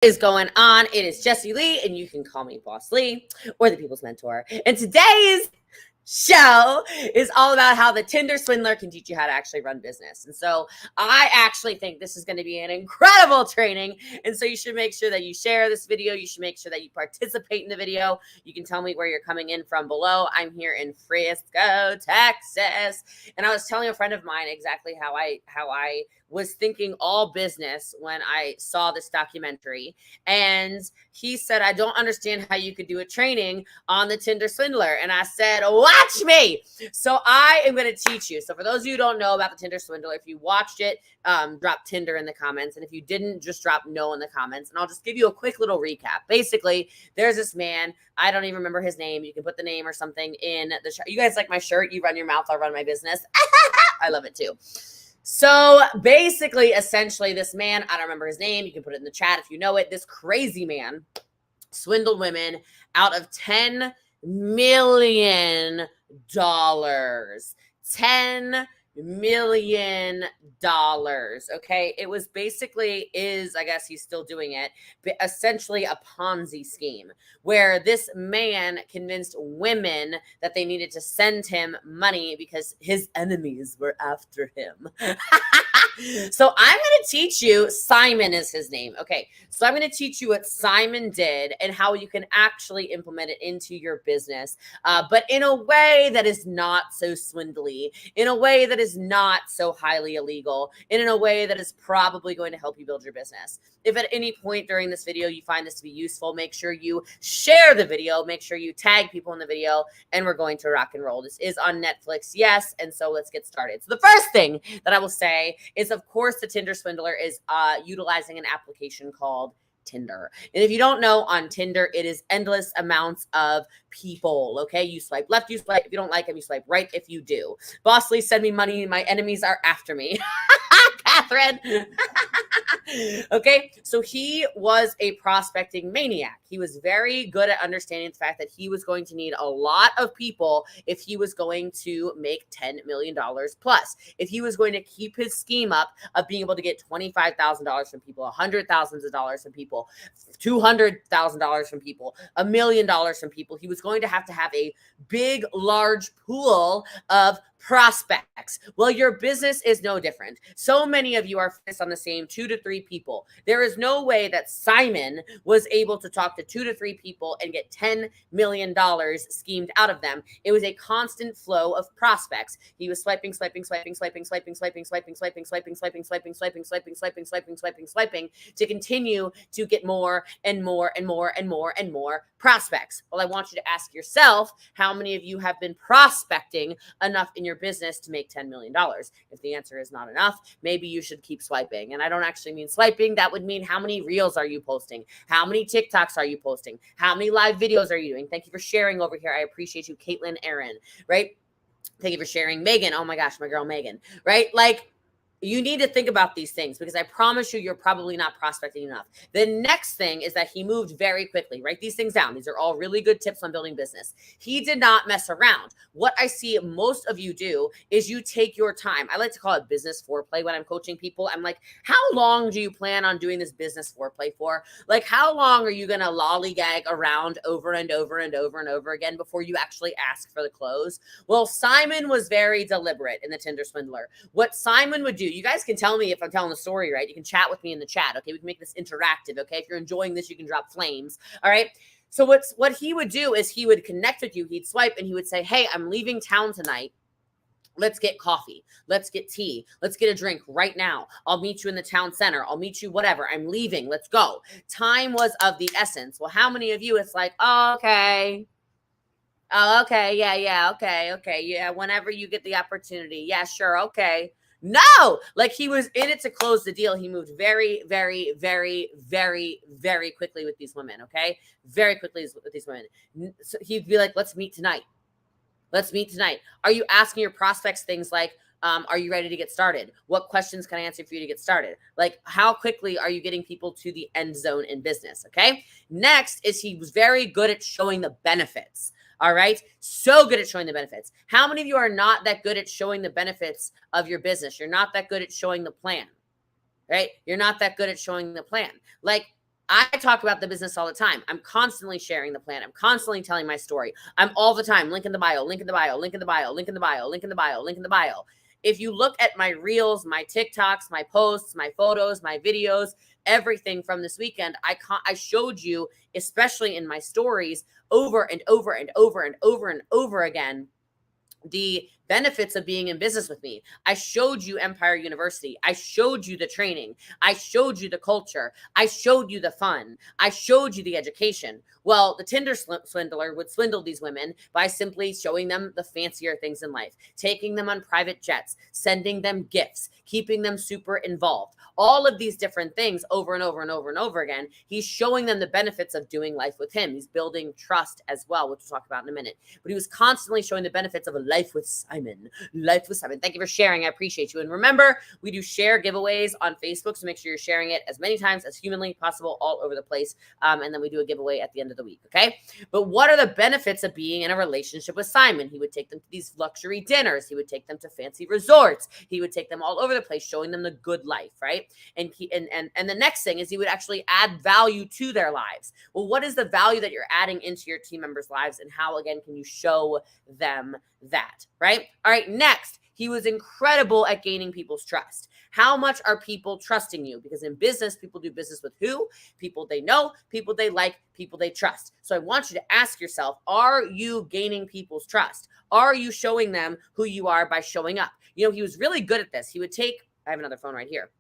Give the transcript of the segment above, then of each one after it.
Is going on? It is Jessie Lee, and you can call me Boss Lee or the People's Mentor. And today's show is all about how the Tinder Swindler can teach you how to actually run business. And so I actually think this is going to be an incredible training. And so you should make sure that you share this video. You should make sure that you participate in the video. You can tell me where you're coming in from below. I'm here in Frisco, Texas. And I was telling a friend of mine exactly how I was thinking all business when I saw this documentary. And he said, I don't understand how you could do a training on the Tinder Swindler. And I said, watch me. So I am going to teach you. So for those of you who don't know about the Tinder Swindler, if you watched it, drop Tinder in the comments. And if you didn't, just drop no in the comments. And I'll just give you a quick little recap. Basically, there's this man. I don't even remember his name. You can put the name or something in the shirt. You guys like my shirt? You run your mouth, I'll run my business. I love it too. So basically, essentially, this man, I don't remember his name. You can put it in the chat if you know it. This crazy man swindled women out of $10 million. $10 million. Okay. It was basically I guess he's still doing it, but essentially a Ponzi scheme where this man convinced women that they needed to send him money because his enemies were after him. So I'm going to teach you, Simon is his name. Okay. So I'm going to teach you what Simon did and how you can actually implement it into your business, but in a way that is not so swindly, in a way that is not so highly illegal, and in a way that is probably going to help you build your business. If at any point during this video you find this to be useful, make sure you share the video, make sure you tag people in the video, and we're going to rock and roll. This is on Netflix, yes, and so let's get started. So the first thing that I will say is, of course, the Tinder Swindler is utilizing an application called Tinder. And if you don't know, on Tinder, it is endless amounts of people. Okay. You swipe left, you swipe. If you don't like them, you swipe right. If you do. Boss Lee, send me money. My enemies are after me. Catherine. Okay. So he was a prospecting maniac. He was very good at understanding the fact that he was going to need a lot of people if he was going to make $10 million plus. If he was going to keep his scheme up of being able to get $25,000 from people, $100,000 from people, $200,000 from people, $1 million from people, he was going to have a big, large pool of prospects. Well, your business is no different. So many of you are focused on the same 2 to 3 people. There is no way that Simon was able to talk to 2 to 3 people and get $10 million schemed out of them. It was a constant flow of prospects. He was swiping to continue to get more and more and more and more and more prospects. Well, I want you to ask yourself, how many of you have been prospecting enough in your business to make $10 million? If the answer is not enough, maybe you should keep swiping. And I don't actually mean swiping. That would mean, how many reels are you posting? How many TikToks are you posting? How many live videos are you doing? Thank you for sharing over here. I appreciate you, Caitlin Aaron, right? Thank you for sharing. Megan. Oh my gosh, my girl, Megan, right? Like, you need to think about these things, because I promise you're probably not prospecting enough. The next thing is that he moved very quickly. Write these things down. These are all really good tips on building business. He did not mess around. What I see most of you do is you take your time. I like to call it business foreplay when I'm coaching people. I'm like, how long do you plan on doing this business foreplay for? Like, how long are you going to lollygag around over and over and over and over again before you actually ask for the close? Well, Simon was very deliberate in the Tinder Swindler. What Simon would do, you guys can tell me if I'm telling the story right. You can chat with me in the chat. Okay. We can make this interactive. Okay. If you're enjoying this, you can drop flames. All right. So what he would do is he would connect with you. He'd swipe and he would say, hey, I'm leaving town tonight. Let's get coffee. Let's get tea. Let's get a drink right now. I'll meet you in the town center. I'll meet you, whatever. I'm leaving. Let's go. Time was of the essence. Well, how many of you, it's like, oh, okay. Oh, okay. Yeah. Okay. Yeah. Whenever you get the opportunity. Yeah, sure. Okay. No, like, he was in it to close the deal. He moved very, very, very, very, very quickly with these women. Okay. Very quickly with these women. So he'd be like, let's meet tonight. Let's meet tonight. Are you asking your prospects things like, are you ready to get started? What questions can I answer for you to get started? Like, how quickly are you getting people to the end zone in business? Okay. Next is, he was very good at showing the benefits. All right. So good at showing the benefits. How many of you are not that good at showing the benefits of your business? You're not that good at showing the plan, right? You're not that good at showing the plan. Like, I talk about the business all the time. I'm constantly sharing the plan. I'm constantly telling my story. I'm all the time, link in the bio, link in the bio, link in the bio, link in the bio, link in the bio, link in the bio. If you look at my reels, my TikToks, my posts, my photos, my videos, everything from this weekend, I showed you, especially in my stories, over and over and over and over and over again, the benefits of being in business with me. I showed you Empire University. I showed you the training. I showed you the culture. I showed you the fun. I showed you the education. Well, the Tinder swindler would swindle these women by simply showing them the fancier things in life, taking them on private jets, sending them gifts, keeping them super involved. All of these different things over and over and over and over again. He's showing them the benefits of doing life with him. He's building trust as well, which we'll talk about in a minute. But he was constantly showing the benefits of a life with Simon. Life with Simon. Thank you for sharing. I appreciate you. And remember, we do share giveaways on Facebook, so make sure you're sharing it as many times as humanly possible all over the place. And then we do a giveaway at the end of the week, okay? But what are the benefits of being in a relationship with Simon? He would take them to these luxury dinners. He would take them to fancy resorts. He would take them all over the place, showing them the good life, right? And the next thing is he would actually add value to their lives. Well, what is the value that you're adding into your team members' lives, and how, again, can you show them that, right? All right, next, he was incredible at gaining people's trust. How much are people trusting you? Because in business, people do business with who? People they know, people they like, people they trust. So I want you to ask yourself, are you gaining people's trust? Are you showing them who you are by showing up? You know, he was really good at this. He would take, I have another phone right here.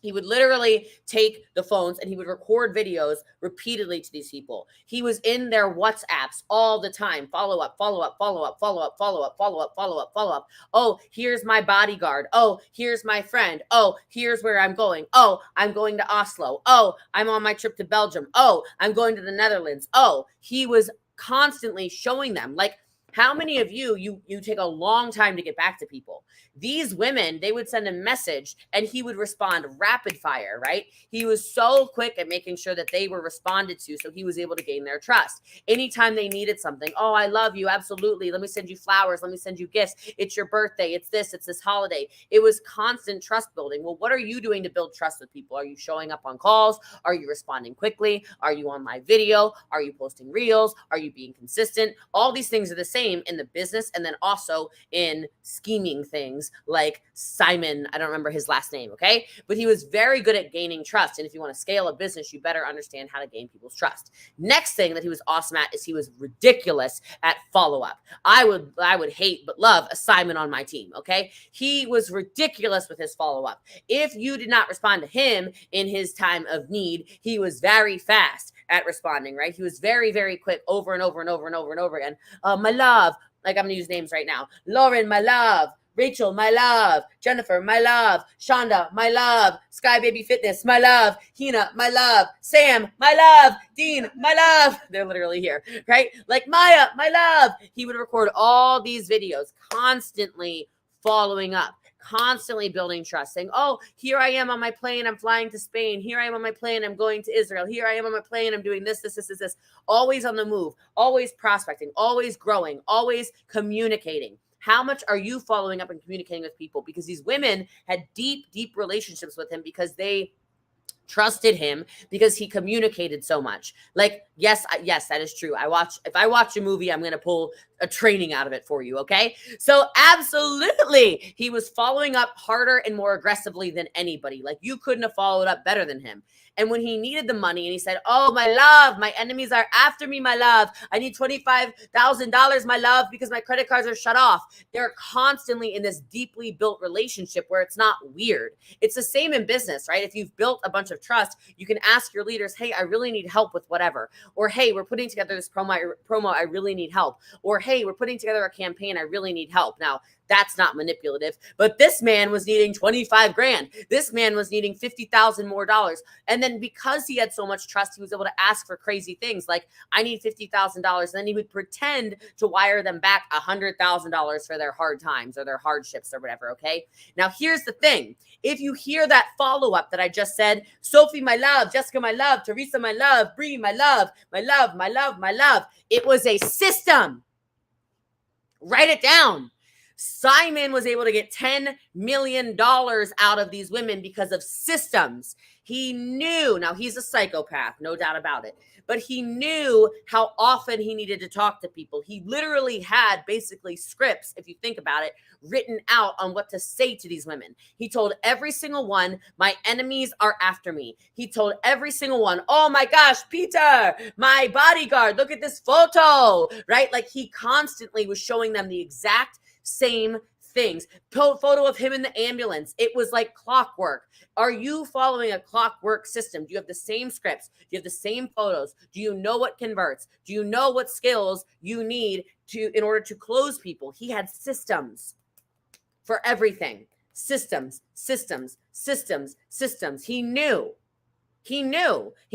He would literally take the phones and he would record videos repeatedly to these people. He was in their WhatsApps all the time. Follow up, follow up, follow up, follow up, follow up, follow up, follow up, follow up. Oh, here's my bodyguard. Oh, here's my friend. Oh, here's where I'm going. Oh, I'm going to Oslo. Oh, I'm on my trip to Belgium. Oh, I'm going to the Netherlands. Oh, he was constantly showing them. Like, how many of you take a long time to get back to people? These women, they would send a message and he would respond rapid fire, right? He was so quick at making sure that they were responded to, so he was able to gain their trust. Anytime they needed something, oh, I love you, absolutely. Let me send you flowers. Let me send you gifts. It's your birthday. It's this holiday. It was constant trust building. Well, what are you doing to build trust with people? Are you showing up on calls? Are you responding quickly? Are you on live video? Are you posting reels? Are you being consistent? All these things are the same in the business, and then also in scheming things like Simon. I don't remember his last name, okay? But he was very good at gaining trust. And if you want to scale a business, you better understand how to gain people's trust. Next thing that he was awesome at is he was ridiculous at follow-up. I would hate but love a Simon on my team, okay? He was ridiculous with his follow-up. If you did not respond to him in his time of need, he was very fast at responding, right? He was very, very quick over and over and over and over and over again. My love, like I'm going to use names right now. Lauren, my love. Rachel, my love. Jennifer, my love. Shonda, my love. Sky Baby Fitness, my love. Hina, my love. Sam, my love. Dean, my love. They're literally here, right? Like Maya, my love. He would record all these videos, constantly following up, constantly building trust, saying, oh, here I am on my plane, I'm flying to Spain. Here I am on my plane, I'm going to Israel. Here I am on my plane, I'm doing this. Always on the move, always prospecting, always growing, always communicating. How much are you following up and communicating with people? Because these women had deep, deep relationships with him because they trusted him, because he communicated so much. Like, yes, that is true. If I watch a movie, I'm going to pull a training out of it for you. Okay. So absolutely. He was following up harder and more aggressively than anybody. Like, you couldn't have followed up better than him. And when he needed the money and he said, oh, my love, my enemies are after me, my love. I need $25,000, my love, because my credit cards are shut off. They're constantly in this deeply built relationship where it's not weird. It's the same in business, right? If you've built a bunch of trust, you can ask your leaders, hey, I really need help with whatever. Or, hey, we're putting together this promo, I really need help. Or, hey, we're putting together a campaign, I really need help. Now, that's not manipulative, but this man was needing 25 grand. This man was needing $50,000 more dollars. And then because he had so much trust, he was able to ask for crazy things like, I need $50,000. And then he would pretend to wire them back $100,000 for their hard times or their hardships or whatever. Okay. Now here's the thing. If you hear that follow-up that I just said, Sophie, my love, Jessica, my love, Teresa, my love, Bree, my love, my love, my love, my love. It was a system. Write it down. Simon was able to get $10 million out of these women because of systems. He knew, now he's a psychopath, no doubt about it, but he knew how often he needed to talk to people. He literally had basically scripts, if you think about it, written out on what to say to these women. He told every single one, my enemies are after me. He told every single one, oh my gosh, Peter, my bodyguard, look at this photo, right? Like he constantly was showing them the exact same things. Photo of him in the ambulance. It was like clockwork. Are you following a clockwork system? Do you have the same scripts? Do you have the same photos? Do you know what converts? Do you know what skills you need in order to close people? He had systems for everything. Systems. He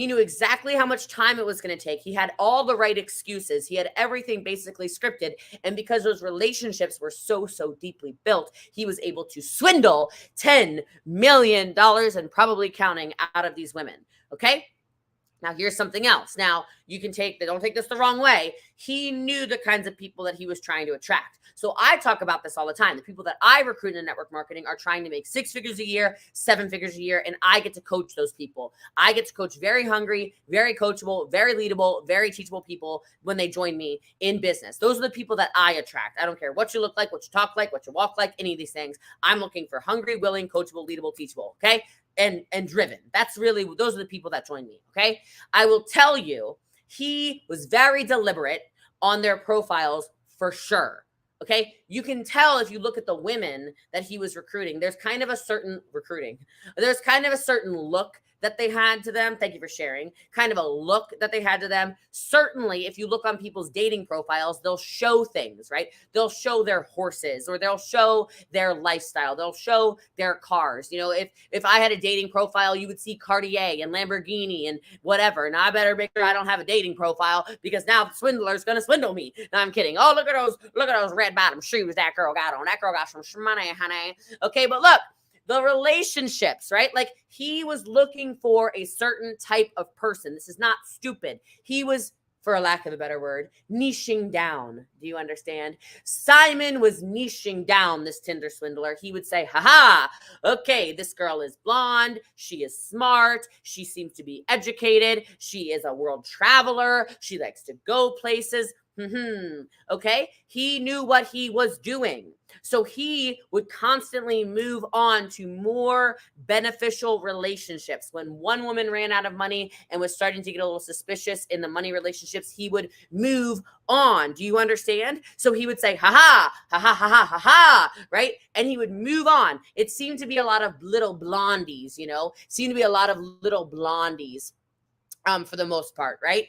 knew exactly how much time it was going to take. He had all the right excuses. He had everything basically scripted. And because those relationships were so deeply built, he was able to swindle $10 million and probably counting out of these women. Okay. Now, here's something else. Now, you can don't take this the wrong way. He knew the kinds of people that he was trying to attract. So I talk about this all the time. The people that I recruit in network marketing are trying to make 6 figures a year, 7 figures a year, and I get to coach those people. I get to coach very hungry, very coachable, very leadable, very teachable people when they join me in business. Those are the people that I attract. I don't care what you look like, what you talk like, what you walk like, any of these things. I'm looking for hungry, willing, coachable, leadable, teachable, okay? And driven. Those are the people that join me, okay? I will tell you, he was very deliberate on their profiles for sure, okay? You can tell if you look at the women that he was recruiting, there's kind of a certain look that they had to them. Thank you for sharing. Kind of a look that they had to them. Certainly, if you look on people's dating profiles, they'll show things, right? They'll show their horses or they'll show their lifestyle. They'll show their cars. You know, if I had a dating profile, you would see Cartier and Lamborghini and whatever. Now I better make sure I don't have a dating profile because now the swindler's going to swindle me. No, I'm kidding. Oh, look at those red bottom shoes that girl got on. That girl got some money, honey. Okay, but look. The relationships, right? Like he was looking for a certain type of person. This is not stupid. He was, for a lack of a better word, niching down. Do you understand? Simon was niching down this Tinder swindler. He would say, okay, this girl is blonde. She is smart. She seems to be educated. She is a world traveler. She likes to go places. Okay. He knew what he was doing. So he would constantly move on to more beneficial relationships. When one woman ran out of money and was starting to get a little suspicious in the money relationships, he would move on. Do you understand? So he would say, right? And he would move on. It seemed to be a lot of little blondies, for the most part, right?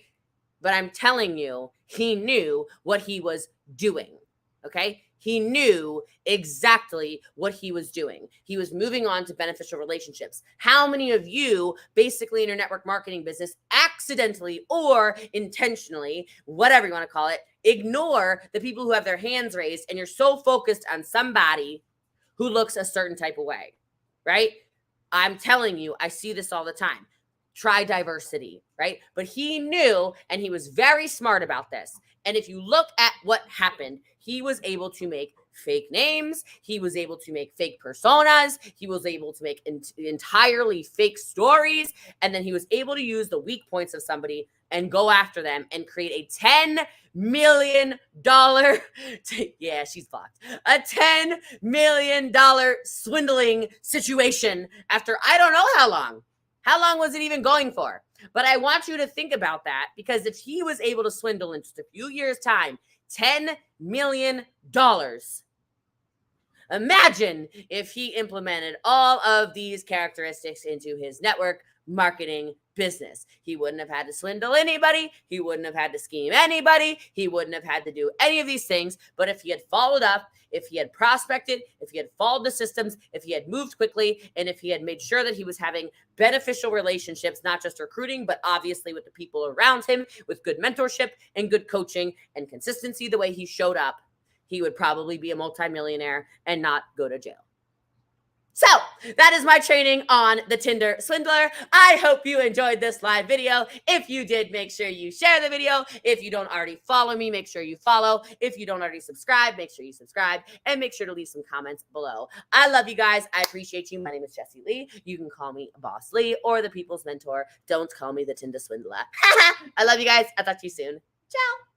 But I'm telling you, he knew what he was doing, okay? He knew exactly what he was doing. He was moving on to beneficial relationships. How many of you, basically in your network marketing business, accidentally or intentionally, whatever you want to call it, ignore the people who have their hands raised and you're so focused on somebody who looks a certain type of way, right? I'm telling you, I see this all the time. Try diversity, right? But he knew, and he was very smart about this. And if you look at what happened, he was able to make fake names. He was able to make fake personas. He was able to make entirely fake stories. And then he was able to use the weak points of somebody and go after them and create a $10 million, yeah, she's blocked, a $10 million swindling situation after I don't know how long. How long was it even going for? But I want you to think about that because if he was able to swindle in just a few years' time, $10 million, imagine if he implemented all of these characteristics into his network marketing business. He wouldn't have had to swindle anybody. He wouldn't have had to scheme anybody. He wouldn't have had to do any of these things. But if he had followed up, if he had prospected, if he had followed the systems, if he had moved quickly, and if he had made sure that he was having beneficial relationships, not just recruiting, but obviously with the people around him, with good mentorship and good coaching and consistency, the way he showed up, he would probably be a multimillionaire and not go to jail. So that is my training on the Tinder Swindler. I hope you enjoyed this live video. If you did, make sure you share the video. If you don't already follow me, make sure you follow. If you don't already subscribe, make sure you subscribe, and make sure to leave some comments below. I love you guys. I appreciate you. My name is Jessie Lee. You can call me Boss Lee or the People's Mentor. Don't call me the Tinder Swindler. I love you guys. I'll talk to you soon. Ciao.